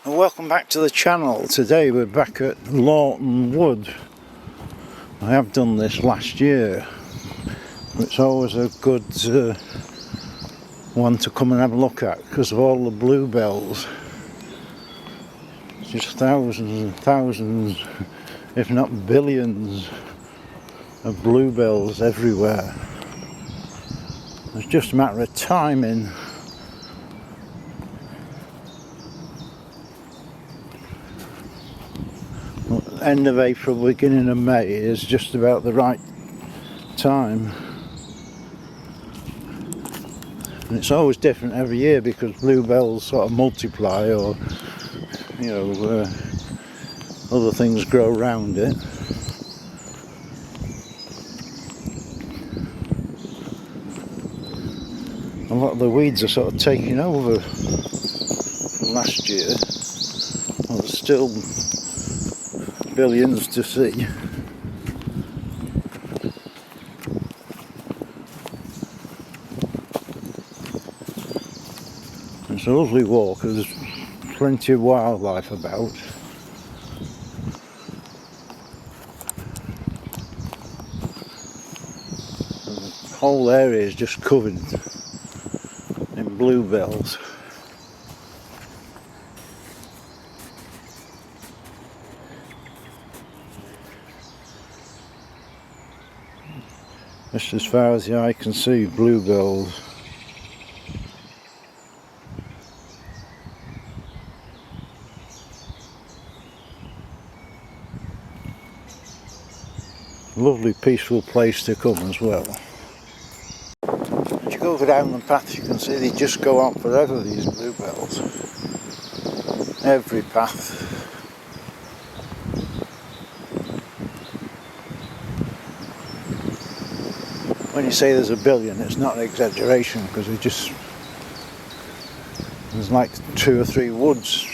And welcome back to the channel. Today we're back at Lawton Wood. I have done this last year. It's always a good one to come and have a look at because of all the bluebells. Just thousands and thousands, if not billions, of bluebells everywhere. It's just a matter of timing. End of April, beginning of May is just about the right time. And it's always different every year because bluebells sort of multiply, or other things grow around it. A lot of the weeds are sort of taking over from last year. Well, there's still billions to see. It's a lovely walk. There's plenty of wildlife about. The whole area is just covered in bluebells. Just as far as the eye can see, bluebells. Lovely peaceful place to come as well. As you go down the path, you can see they just go on forever, these bluebells. Every path. When you say there's a billion, it's not an exaggeration, because there's like 2 or 3 woods.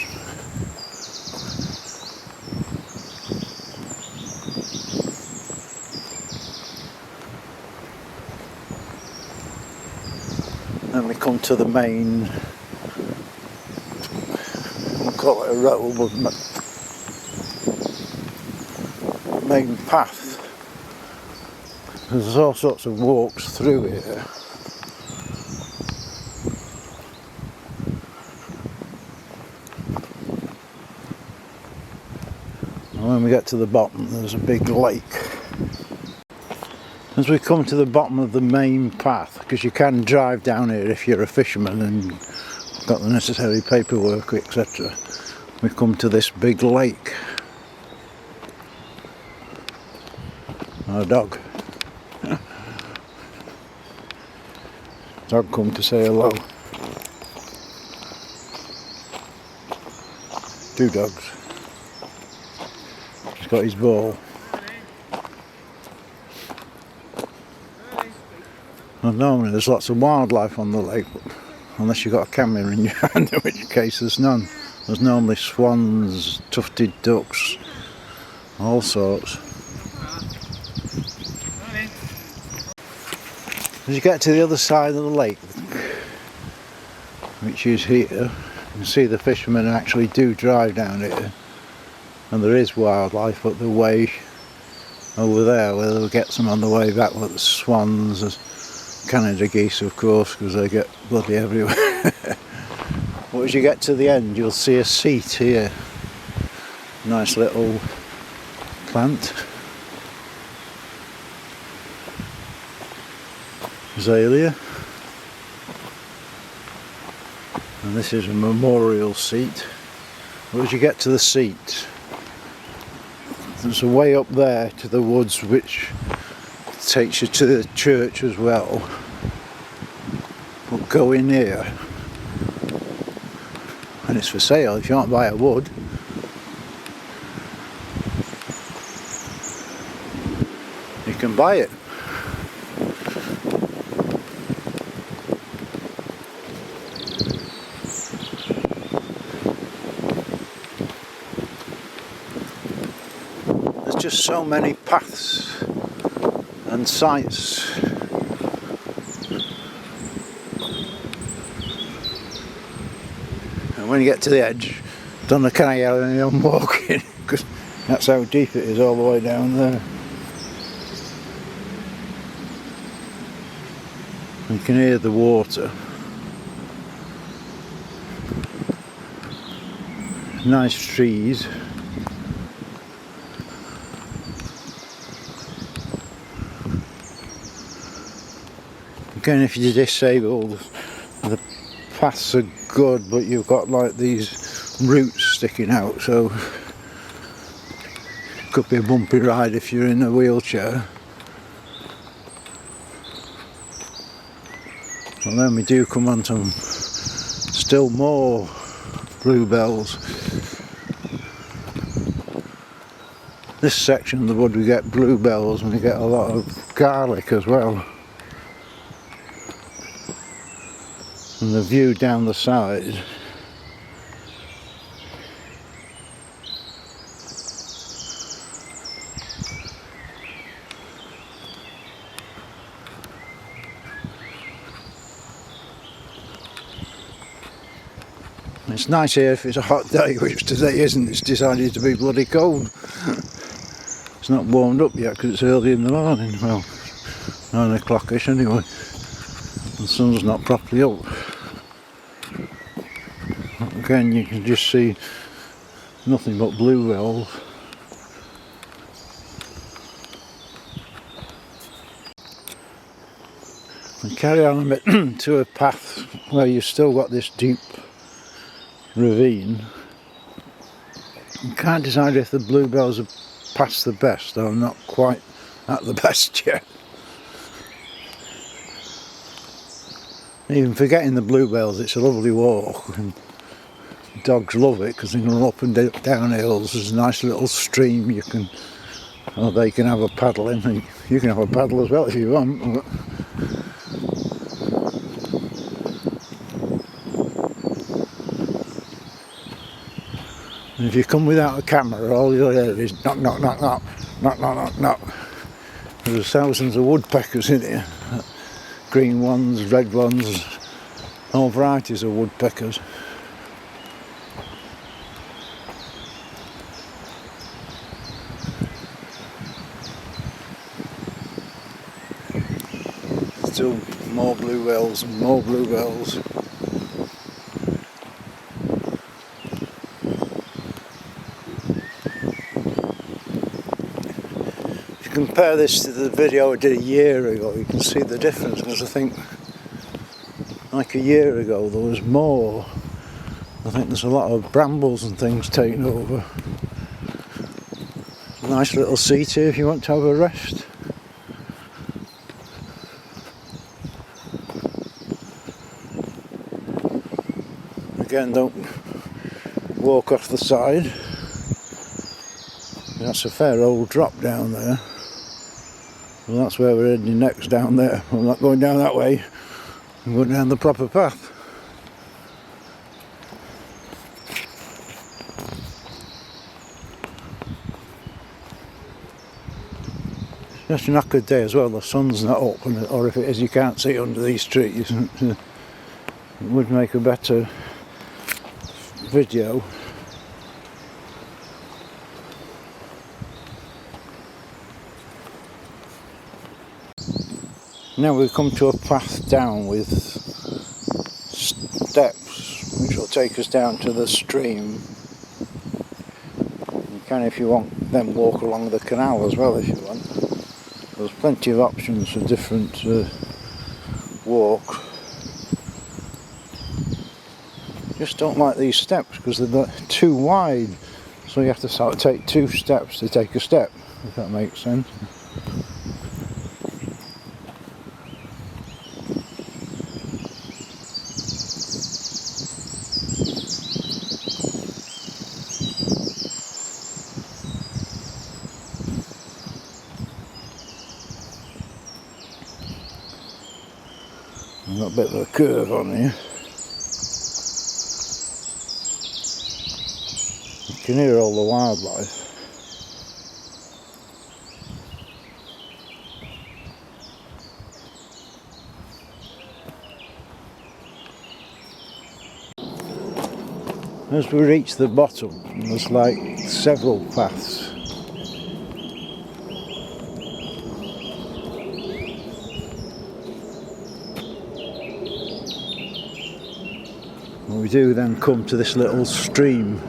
Then we come to the main, we'll call it a road, but main path. There's all sorts of walks through here. And when we get to the bottom, there's a big lake. As we come to the bottom of the main path, because you can drive down here if you're a fisherman and got the necessary paperwork, etc., we come to this big lake. Our dog. Dog come to say hello. 2 dogs. He's got his ball. Well, normally there's lots of wildlife on the lake, but unless you've got a camera in your hand, in which case there's none. There's normally swans, tufted ducks, all sorts. As you get to the other side of the lake, which is here, you can see the fishermen actually do drive down here, and there is wildlife, but the way over there, where they'll get some on the way back, with the swans, there's Canada geese of course, because they get bloody everywhere. But as you get to the end, you'll see a seat here, nice little plant. Azalea, and this is a memorial seat. But as you get to the seat, there's a way up there to the woods which takes you to the church as well. But go in here, and it's for sale if you want to buy a wood. You can buy it. Just so many paths and sights. And when you get to the edge, Don't know, can I hear anyone walking? Because that's how deep it is all the way down there. You can hear the water. Nice trees. Again, if you're disabled, the paths are good, but you've got like these roots sticking out, so it could be a bumpy ride if you're in a wheelchair. And then we do come on to still more bluebells. This section of the wood we get bluebells, and we get a lot of garlic as well. And the view down the side. It's nice here if it's a hot day, which today isn't. It's decided to be bloody cold. It's not warmed up yet because it's early in the morning. Well, 9 o'clock-ish anyway. The sun's not properly up. Again, you can just see nothing but bluebells. And carry on a bit to a path where you've still got this deep ravine. I can't decide if the bluebells are past the best, or not quite at the best yet. Even forgetting the bluebells, it's a lovely walk, and dogs love it because they can run up and down hills. There's a nice little stream you can, or they can have a paddle in, and you can have a paddle as well if you want. And if you come without a camera, all you'll hear is knock, knock, knock, knock, knock, knock, knock, knock. There's thousands of woodpeckers in here. Green ones, red ones, all varieties of woodpeckers. Still more bluebells and more bluebells. Compare this to the video I did a year ago, you can see the difference, because I think like a year ago there was more. I think there's a lot of brambles and things taken over. Nice little seat here if you want to have a rest. Again, don't walk off the side. That's a fair old drop down there. Well, that's where we're heading next, down there. I'm not going down that way, I'm going down the proper path. It's just an awkward day as well, the sun's not up, or if it is you can't see under these trees. It would make a better video. Now we come to a path down with steps which will take us down to the stream. You can, if you want, then walk along the canal as well if you want. There's plenty of options for different walk. Just don't like these steps because they're too wide, so you have to sort of take 2 steps to take a step, if that makes sense. I've got a bit of a curve on here. You can hear all the wildlife. As we reach the bottom, there's like several paths. And we do then come to this little stream.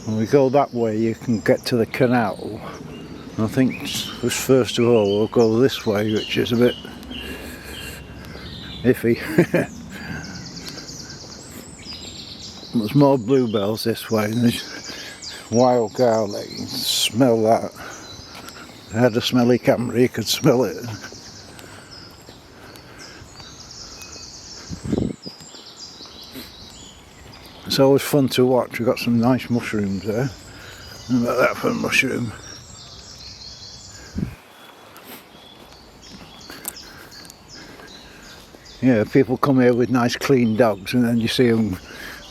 And we go that way, you can get to the canal. And I think first of all we'll go this way, which is a bit iffy. There's more bluebells this way, and there's wild garlic. You can smell that. If I had a smelly camera, you could smell it. It's always fun to watch. We've got some nice mushrooms there. How about that for a mushroom? Yeah, people come here with nice clean dogs, and then you see them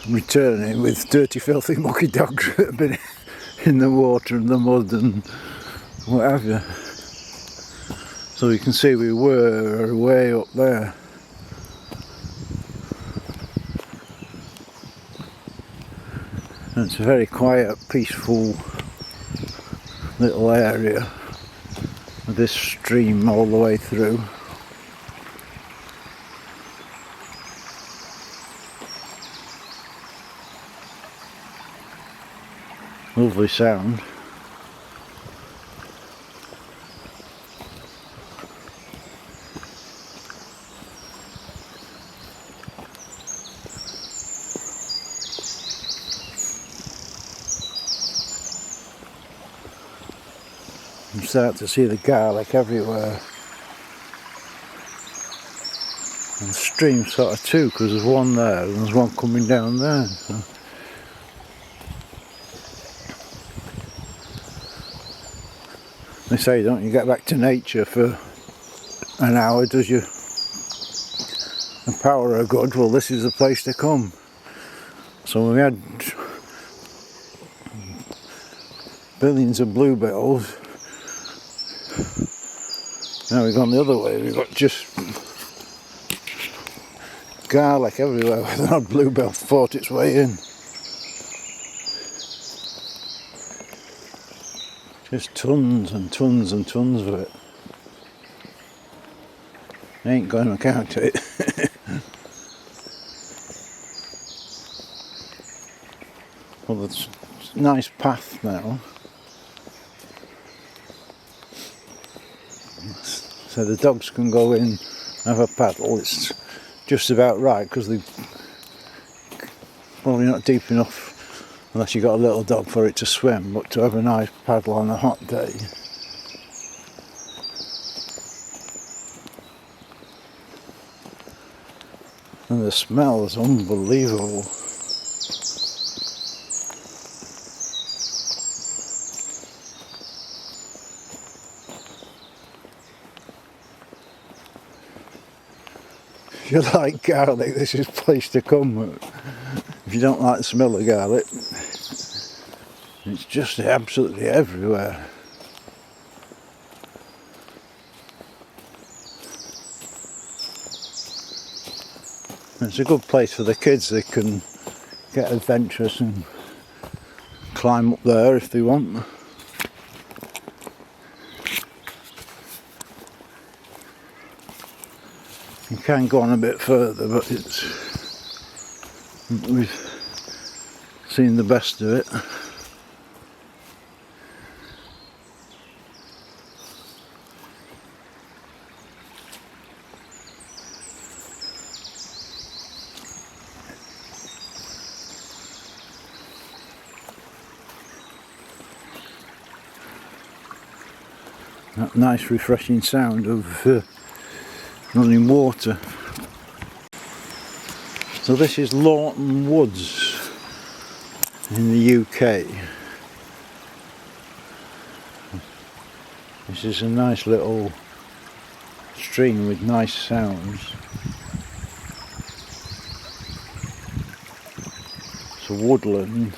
returning with dirty, filthy, mucky dogs that have been in the water and the mud and whatever. So you can see we were way up there. And it's a very quiet, peaceful little area with this stream all the way through. Lovely sound. You start to see the garlic everywhere. And the stream sort of too, because there's one there and there's one coming down there. So. They say, don't you get back to nature for an hour, does you? The power are good. Well, this is the place to come. So we had billions of bluebells. Now we've gone the other way. We've got just garlic everywhere. The odd bluebell fought its way in. Just tons and tons and tons of it. I ain't going to count it. Well, there's a nice path now. So the dogs can go in and have a paddle. It's just about right because they're probably not deep enough unless you've got a little dog for it to swim, but to have a nice paddle on a hot day. And the smell is unbelievable. If you like garlic, this is the place to come. If you don't like the smell of garlic, it's just absolutely everywhere. It's a good place for the kids. They can get adventurous and climb up there if they want. You can go on a bit further, but we've seen the best of it. That nice refreshing sound of running water. So this is Lawton Woods in the UK. This is a nice little stream with nice sounds. It's a woodland.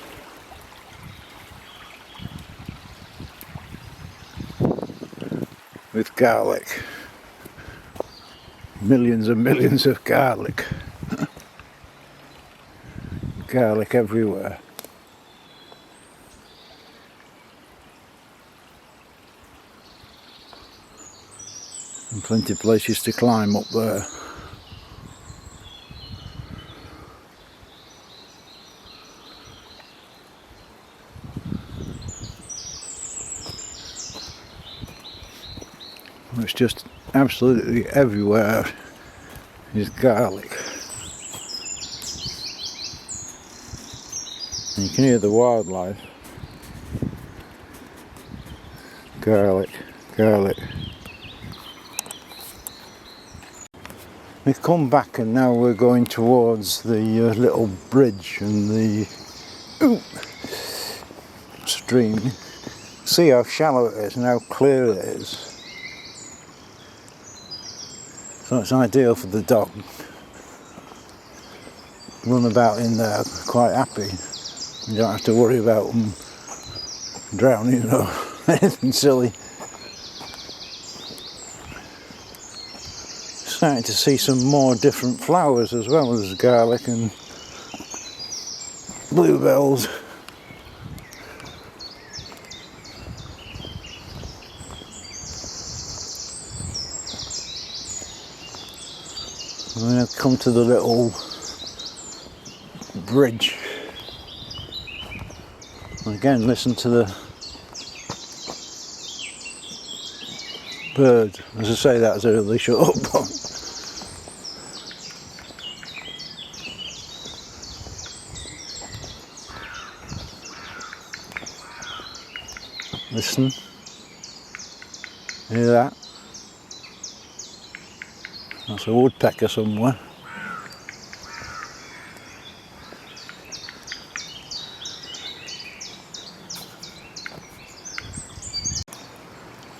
With garlic. Millions and millions of garlic. Garlic everywhere. And plenty of places to climb up there. It's just absolutely everywhere is garlic. And you can hear the wildlife. Garlic, garlic. We've come back and now we're going towards the little bridge and the stream. See how shallow it is and how clear it is. So it's ideal for the dog. Run about in there quite happy. You don't have to worry about them drowning or anything silly. Starting to see some more different flowers as well as garlic and bluebells. I'm going to come to the little bridge. And again, listen to the birds. As I say that as they shut up. Listen. Hear that? That's a woodpecker somewhere.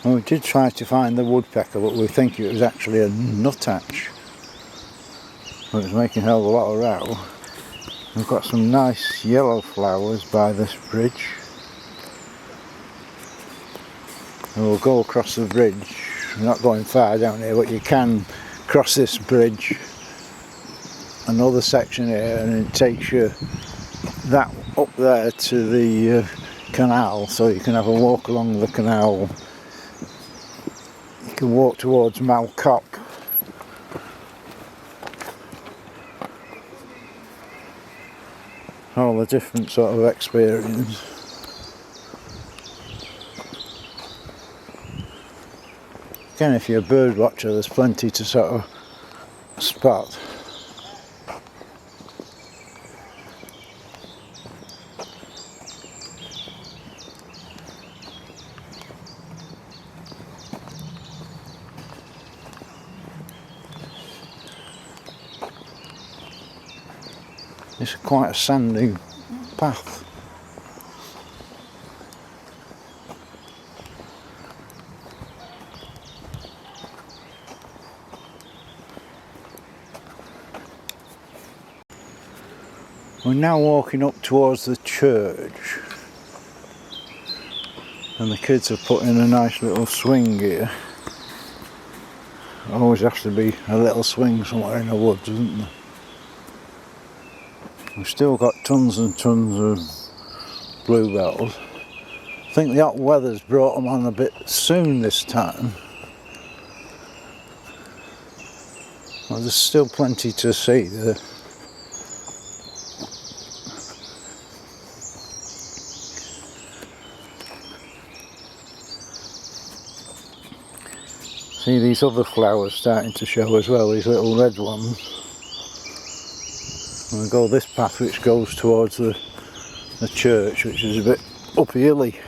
Well, we did try to find the woodpecker, but we think it was actually a nuthatch. It was making a hell of a lot of row. We've got some nice yellow flowers by this bridge. And we'll go across the bridge. We're not going far down here, but you can cross this bridge, another section here, and it takes you that up there to the canal, so you can have a walk along the canal. You can walk towards Malcop. All a different sort of experience. Again, if you're a bird watcher, there's plenty to sort of spot. It's quite a sandy path. We're now walking up towards the church, and the kids have put in a nice little swing here. Always has to be a little swing somewhere in the woods, isn't there? We've still got tons and tons of bluebells. I think the hot weather's brought them on a bit soon this time. Well, there's still plenty to see there. See these other flowers starting to show as well, these little red ones. And we go this path which goes towards the church, which is a bit up-hilly.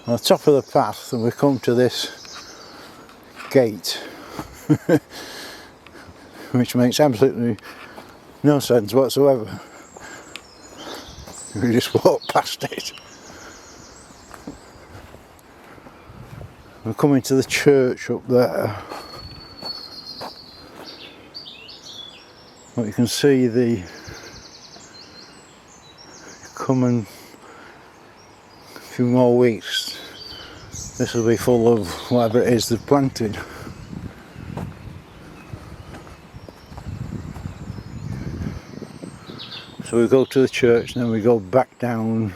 On the top of the path, and we come to this gate, which makes absolutely no sense whatsoever. We just walk past it. We're coming to the church up there. But you can see the coming few more weeks, this will be full of whatever it is they've planted. So we go to the church and then we go back down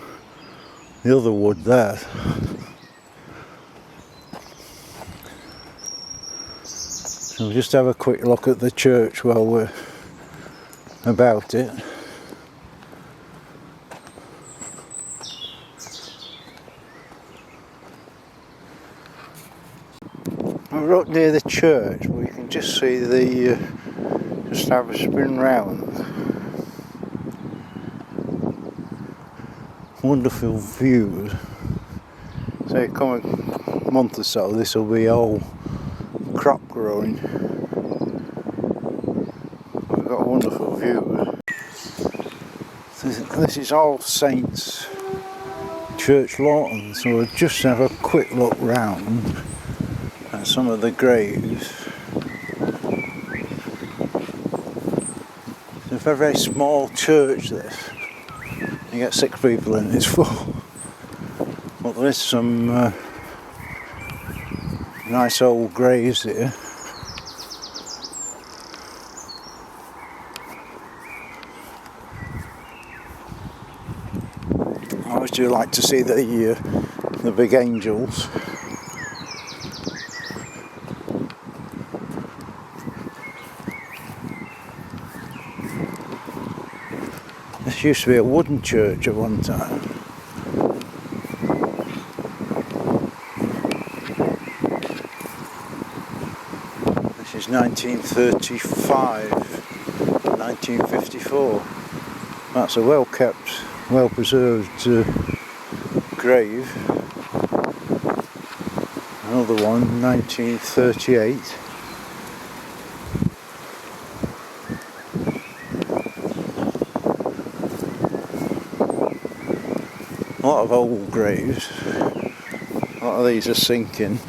the other wood there. So we'll just have a quick look at the church while we're about it. We're up near the church, but you can just see the just have a spin round. Wonderful views. So come a month or so, this will be all crop growing. We've got wonderful views. This is All Saints Church Lawton, so we'll just have a quick look round at some of the graves. It's a very, very small church this. You get 6 people in, it's full. But there is some nice old graves here. I always do like to see the big angels. This used to be a wooden church at one time. This is 1935, 1954. That's a well kept, well preserved grave. Another one, 1938. A lot of old graves. A lot of these are sinking.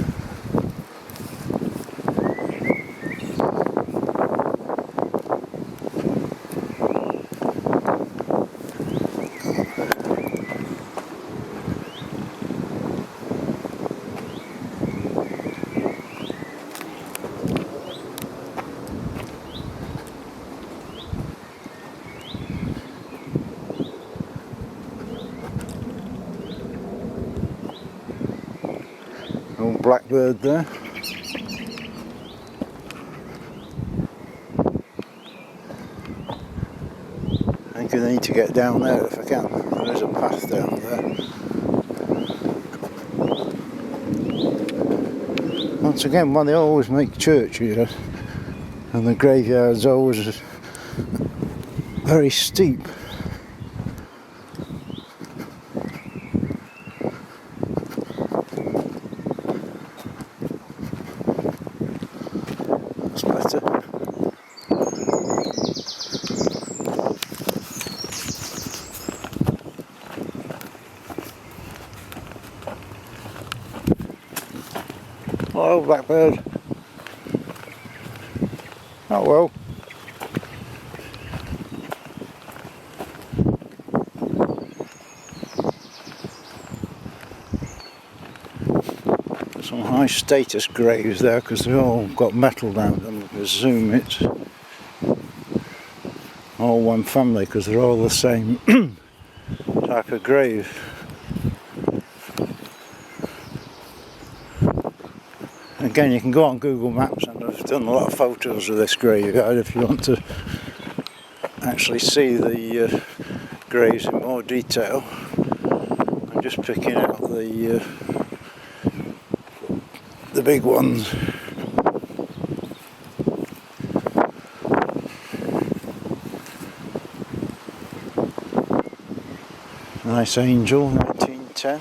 Old blackbird there. I think I need to get down there if I can. There is a path down there. Once again, they always make church here, and the graveyard's always very steep. Hello, blackbird. Oh well. Some high status graves there because they've all got metal down them. I presume it's all one family because they're all the same type of grave. Again, you can go on Google Maps, and I've done a lot of photos of this graveyard if you want to actually see the graves in more detail. I'm just picking out the big ones. Nice angel, 1910.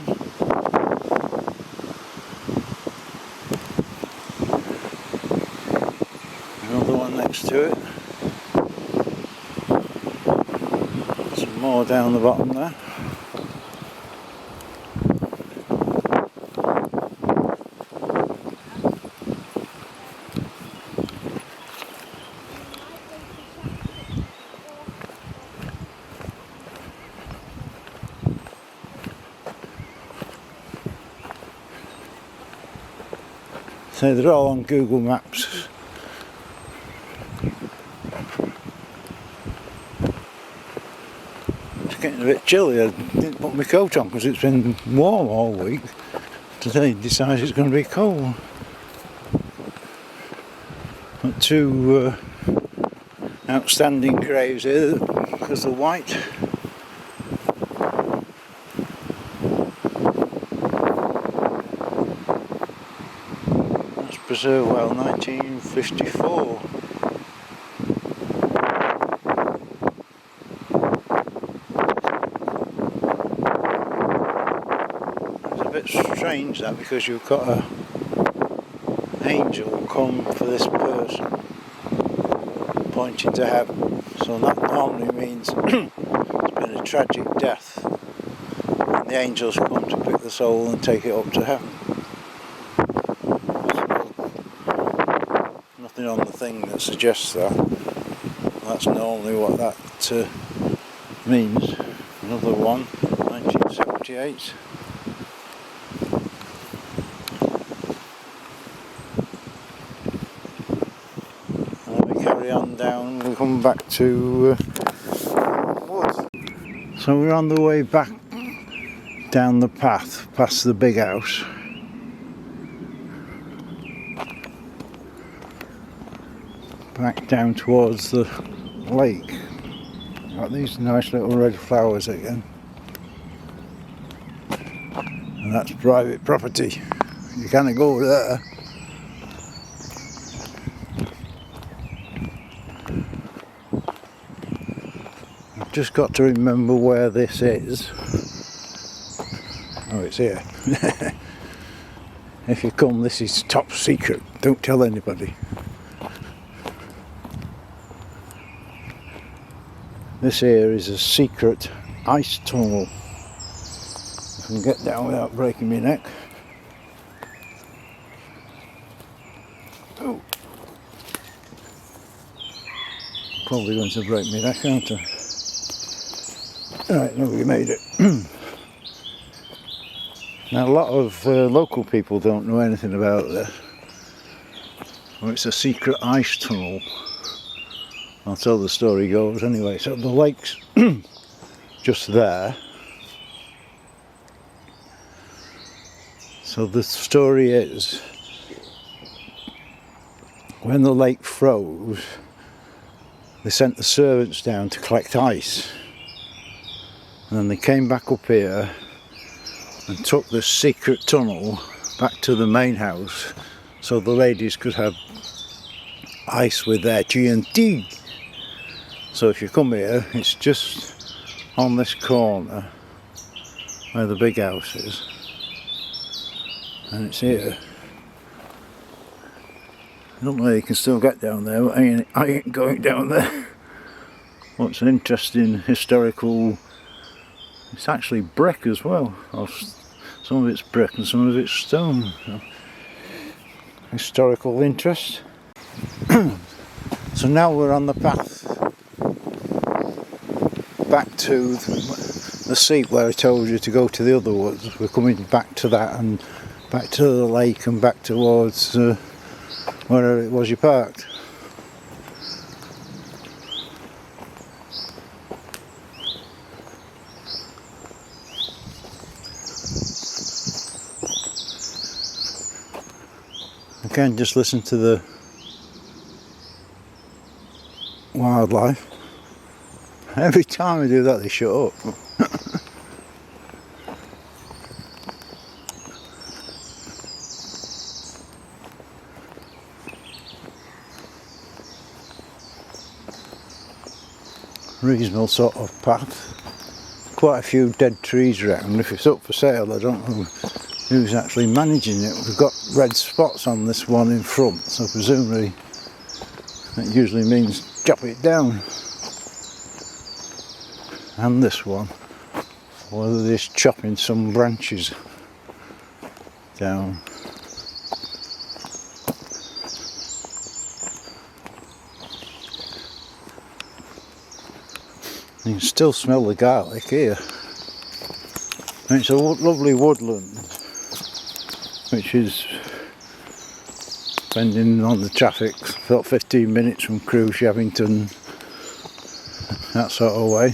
Another one next to it. Some more down the bottom there. So they're all on Google Maps. It's getting a bit chilly. I didn't put my coat on because it's been warm all week. Today decides it's going to be cold. But two outstanding graves here because they're white. That's preserved well, 1954. It's a bit strange that, because you've got an angel come for this person pointing to heaven, so that normally means it's been a tragic death and the angels come to pick the soul and take it up to heaven. Nothing on the thing that suggests that. That's normally what that means. Another one, 1978. Carry on down, we come back to woods. So we're on the way back down the path past the big house. Back down towards the lake. Got these nice little red flowers again. And that's private property. You can't go there. Just got to remember where this is. Oh, it's here. If you come, this is top secret. Don't tell anybody. This here is a secret ice tunnel. I can get down without breaking my neck. Oh. Probably going to break my neck, aren't I? Right, no, we made it. Now, a lot of local people don't know anything about this. Well, it's a secret ice tunnel. I'll tell the story goes anyway. So the lake's just there. So the story is, when the lake froze, they sent the servants down to collect ice. And then they came back up here and took the secret tunnel back to the main house so the ladies could have ice with their G&T. So if you come here, it's just on this corner where the big house is. And it's here. I don't know if you can still get down there, but I ain't going down there. What's an interesting historical... It's actually brick as well. Some of it's brick and some of it's stone. So, historical interest. So now we're on the path back to the seat where I told you to go to the other woods. We're coming back to that and back to the lake and back towards where it was you parked. Again, just listen to the wildlife. Every time I do that, they shut up. Reasonable sort of path. Quite a few dead trees around. If it's up for sale, I don't know who's actually managing it. We've got red spots on this one in front, so presumably that usually means chop it down. And this one, whether they're just chopping some branches down. You can still smell the garlic here. And it's a lovely woodland, which is depending on the traffic, about 15 minutes from Crewe, Shevington, that sort of way.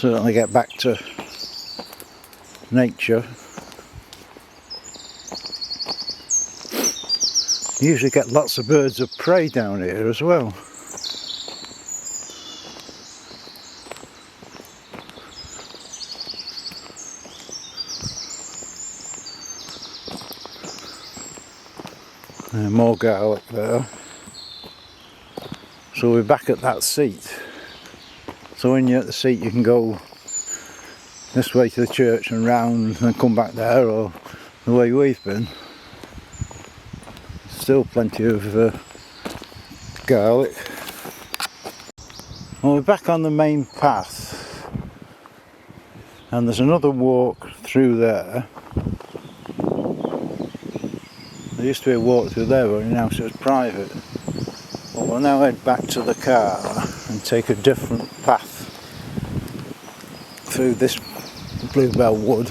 Certainly get back to nature. You usually get lots of birds of prey down here as well. More garlic there. So we're back at that seat. So when you're at the seat you can go this way to the church and round and come back there, or the way we've been. Still plenty of garlic. Well, we're back on the main path and there's another walk through there. There used to be a walk through there, but now it's private. But we'll now head back to the car and take a different path through this bluebell wood.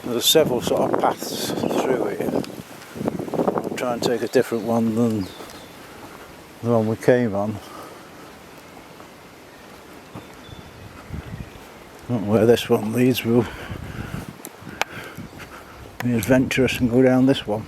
There's several sort of paths through here. I'll try and take a different one than the one we came on. I don't know where this one leads. We'll be adventurous and go down this one.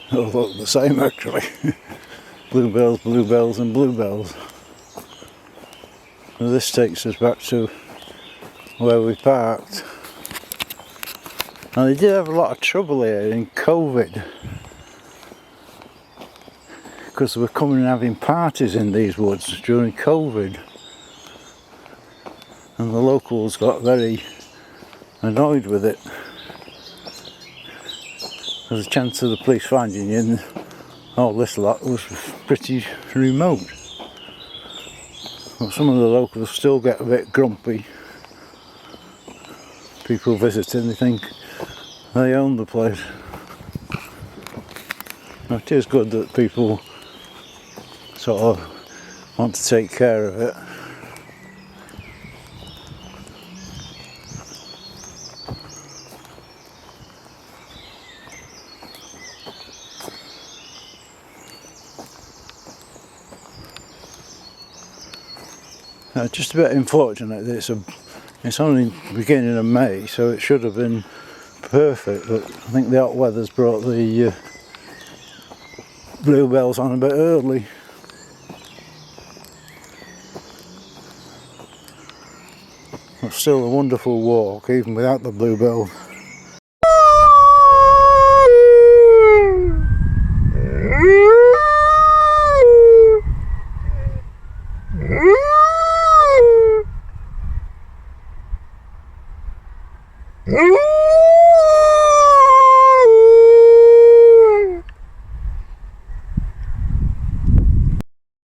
They all look the same actually. Bluebells, bluebells and bluebells. So this takes us back to where we parked. Now they did have a lot of trouble here in COVID because they were coming and having parties in these woods during COVID, and the locals got very annoyed with it. Because the chance of the police finding you and all this lot was pretty remote. Well, some of the locals still get a bit grumpy. People visiting, they think they own the place. Now, it is good that people sort of want to take care of it. Just a bit unfortunate that it's only beginning of May, so it should have been perfect, but I think the hot weather's brought the bluebells on a bit early. But still a wonderful walk even without the bluebell.